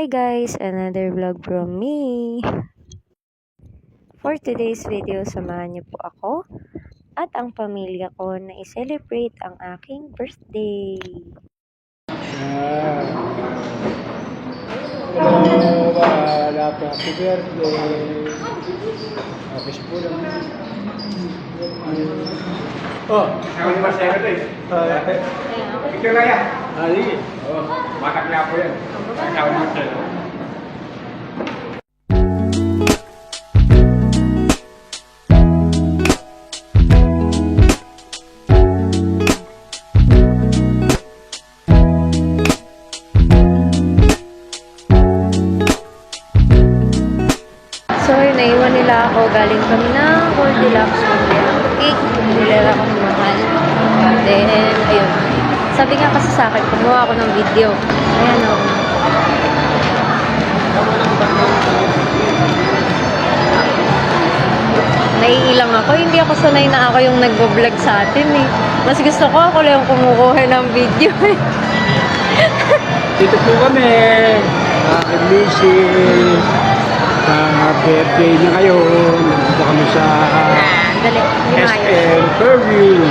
Hi guys, another vlog from me. For today's video, samahan niyo po ako at ang pamilya ko na i-celebrate ang aking birthday. Hello, happy birthday. Happy po lang. Oh, happy birthday. Ito na yan. Ali. Oh, matak niya po yan. Ikaw mo siya. So, naiwan nila ako. Galing kami ng Goldilocks. Cake. Nilala ko mahal. Then, ayun. Sabi nga kasi sa akin, kumuha ako ng video. Ayan o. Naiilang ako. Hindi ako sanay na ako yung nagbo-vlog sa atin eh. Mas gusto ko ako lang yung kumukuha ng video eh. Dito po kami. Aking Mrs. Birthday na ngayon. Nandito kami sa Dali. SM Fairview.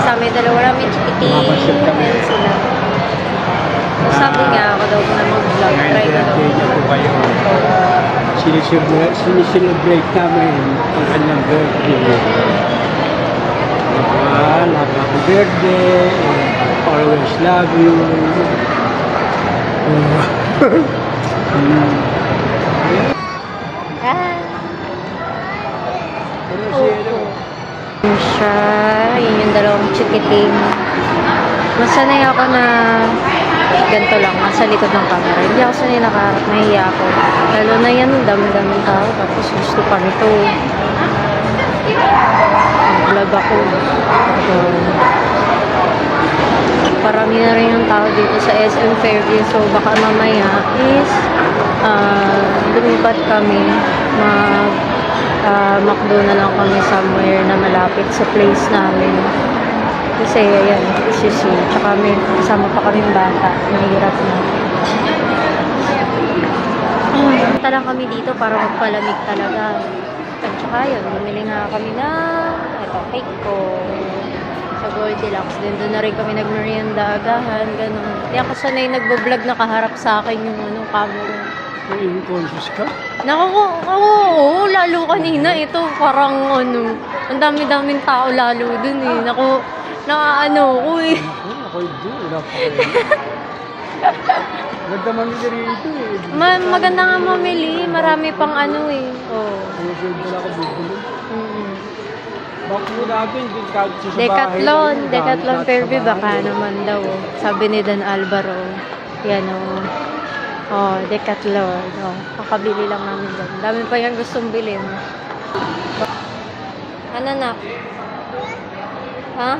Sa amin dalawa namin chikiting. Ayan sila. So, sabi nga ako daw na mag-vlog. Try ko daw. Birthday niya po kayo. Sinicelebrate namin ang kanyang birthday. Happy birthday. Always love you. Yun siya. Yun yung dalawang chikiting. Masanay ako na ganito lang, nasa likod ng camera. Hindi ako sanay nakaharap, nahiya ako. Lalo na yan, dami-daming tao. Tapos gusto pa nito. Vlog ako. So, parami na rin yung tao dito sa SM Fairview. So, baka mamaya is lumipat kami. Makdo na lang kami somewhere na malapit sa place namin. Kasi, ayan, sisi. Tsaka may kasama pa kaming bata. Mahirap na. Punta lang kami dito para magpalamig talaga. At tsaka yun, bumili nga kami na ito, cake ko. Sa Goldilocks. Then doon na rin kami nagmerienda, agahan, gano'n. Hindi ako sanay nagbo-vlog nakaharap sa akin yung camera. May conscious ka? Oo, lalo kanina. Ito parang ang dami-daming tao lalo dun eh. Nakaano ko eh. Ako hindi. Wala pa kayo. Maganda mamili rito eh. Maganda nga mamili. Marami pang eh. Oh. Wala ako bibili. Bakit mo natin? Decathlon Fairview baka naman daw. Sabi ni Dan Alvaro. Yan Decathlon. Kakabili lang namin doon. Dami pa yung gustong bilhin. Ano na? Ha?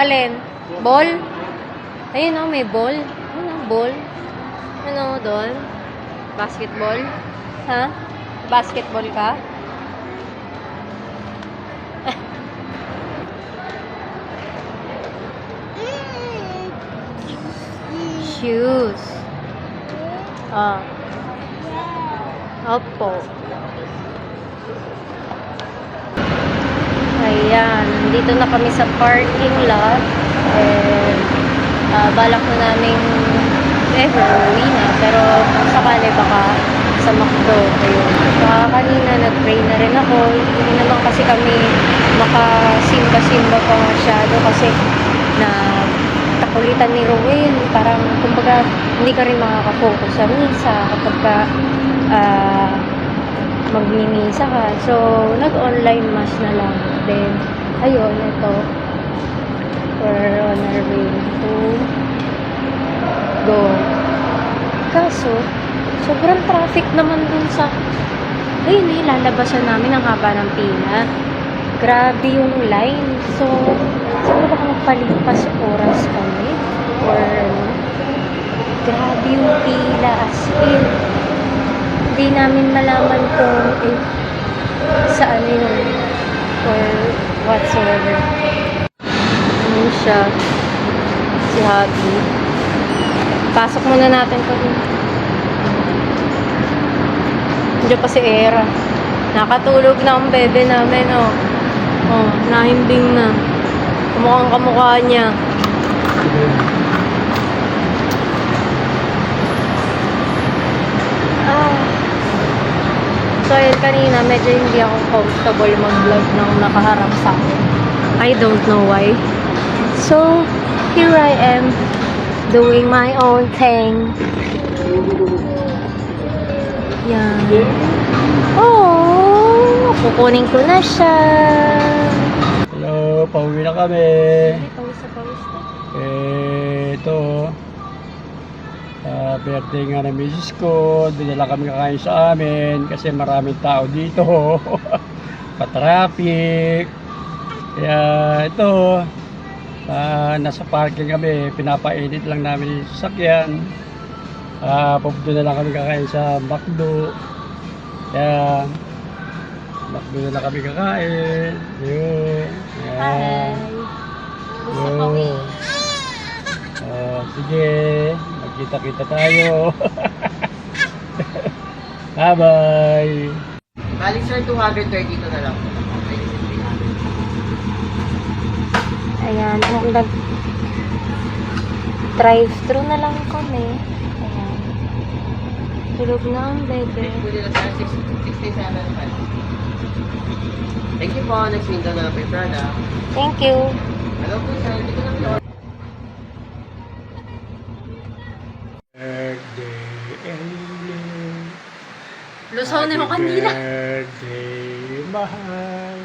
Alin? Ball? Ayun may ball. Ano ball? Ano doon? Basketball? Ha? Basketball ka? Shoes. Opo. Ayan. Nandito na kami sa parking lot. And, balak na namin uwi na. Pero, kung sakali baka sa McDo. Ayun. Kanina, nag-pray na rin ako. Hindi naman kasi kami makasimba-simba pa masyado kasi takulitan ni Rowell. Parang, kumbaga, hindi ka rin makaka-focus sa misa kapag ka magmimisa ka. So, nag-online mass na lang. Then, ayun, ito. We're on our way to go. Kaso, sobrang traffic naman dun sa lalabasan namin ang haba ng pila. Grabe yung line. So, siguro baka magpalipas oras kami. Or, grabe yung pila as in. Hindi namin malaman kung saan yun or whatsoever. Ano siya? Si Happy. Pasok muna natin to. Diyan pa si Era. Nakatulog na ang bebe namin, oh. Oh, nahimbing na. Kumukhang kamukha niya. Ah. So, yun, kanina, medyo hindi ako comfortable mag-vlog ng nakaharap sa akin. I don't know why. So, here I am, doing my own thing. Yan. Oh, kukunin ko na siya. Hello, pauwi na kami. Pawis na pawis na. Ito, birthday nga ng misis ko. Dinala kami kakain sa amin kasi maraming tao dito. Pa-traffic. Kaya ito, nasa parking kami. Pinapainit lang namin yung sasakyan. Pupunta na lang kami kakain sa McDo. Kaya, McDo na lang kami kakain. Yun. Hi. Gusto ko eh. Sige, magkita-kita tayo. Bye-bye. Balik sir, 232 na lang. Ayan, drive-thru na lang kami. Ayan. Tulog na ang bebe. Pwede na sir, 67.5. Thank you po, nagsinda na kay Prada. Thank you. Hello po sir, dito lang po. Birthday, Ellen. Lusaw na yung kanila. Birthday, mahal.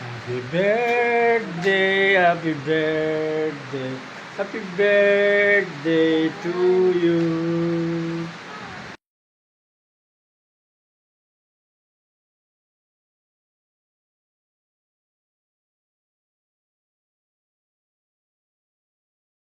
Happy birthday, happy birthday. Happy birthday to you.